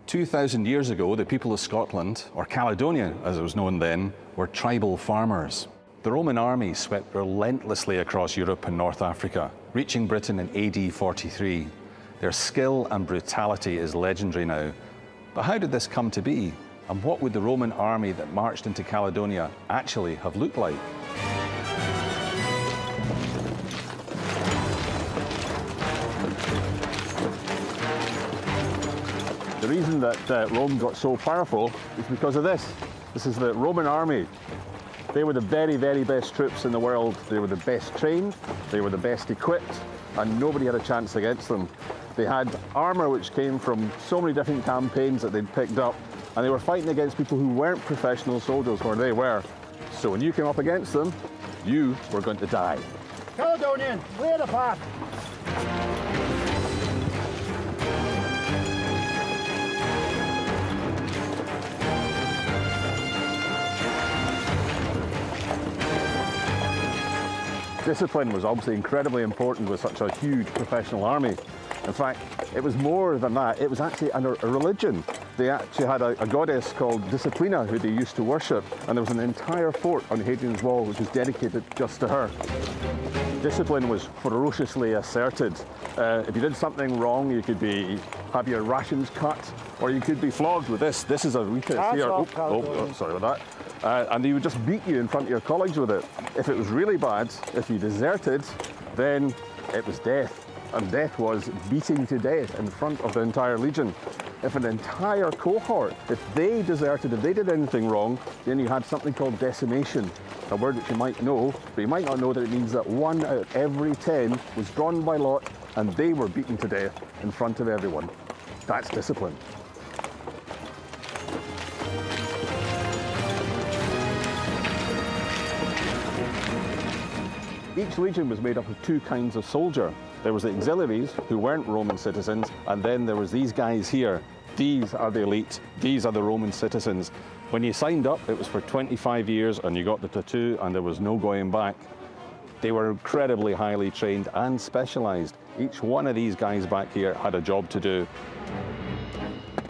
2,000 years ago, the people of Scotland, or Caledonia as it was known then, were tribal farmers. The Roman army swept relentlessly across Europe and North Africa, reaching Britain in AD 43. Their skill and brutality is legendary now. But how did this come to be? And what would the Roman army that marched into Caledonia actually have looked like? The reason that Rome got so powerful is because of this. This is the Roman army. They were the very, very best troops in the world. They were the best trained, they were the best equipped, and nobody had a chance against them. They had armour which came from so many different campaigns that they'd picked up, and they were fighting against people who weren't professional soldiers where they were. So when you came up against them, you were going to die. Caledonian, clear the path! Discipline was obviously incredibly important with such a huge professional army. In fact, it was more than that. It was actually a religion. They actually had a goddess called Disciplina who they used to worship, and there was an entire fort on Hadrian's Wall which was dedicated just to her. Discipline was ferociously asserted. If you did something wrong, you could have your rations cut, or you could be flogged with this. This is a retest here. Oh, sorry about that. And they would just beat you in front of your colleagues with it. If it was really bad, if you deserted, then it was death. And death was beating to death in front of the entire legion. If an entire cohort, if they deserted, if they did anything wrong, then you had something called decimation, a word which you might know, but you might not know that it means that 1 out of every 10 was drawn by lot and they were beaten to death in front of everyone. That's discipline. Each legion was made up of two kinds of soldier. There was the auxiliaries, who weren't Roman citizens, and then there was these guys here. These are the elite. These are the Roman citizens. When you signed up, it was for 25 years, and you got the tattoo, and there was no going back. They were incredibly highly trained and specialised. Each one of these guys back here had a job to do.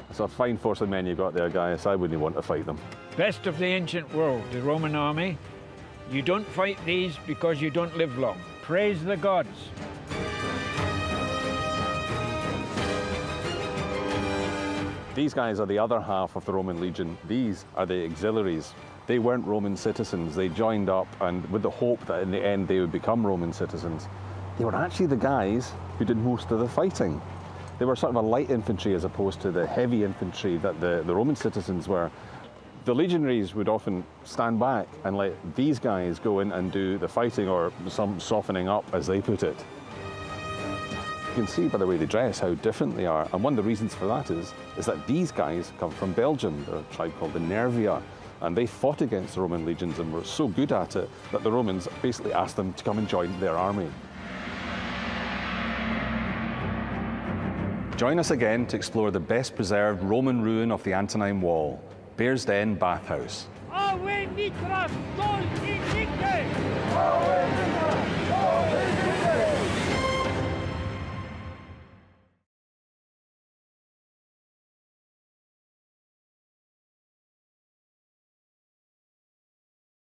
It's a fine force of men you got there, guys. I wouldn't want to fight them. Best of the ancient world, the Roman army. You don't fight these because you don't live long. Praise the gods. These guys are the other half of the Roman legion. These are the auxiliaries. They weren't Roman citizens. They joined up and with the hope that in the end they would become Roman citizens. They were actually the guys who did most of the fighting. They were sort of a light infantry as opposed to the heavy infantry that the Roman citizens were. The legionaries would often stand back and let these guys go in and do the fighting, or some softening up, as they put it. You can see by the way they dress how different they are, and one of the reasons for that is that these guys come from Belgium. They're a tribe called the Nervii, and they fought against the Roman legions and were so good at it that the Romans basically asked them to come and join their army. Join us again to explore the best preserved Roman ruin of the Antonine Wall, Bearsden Bathhouse.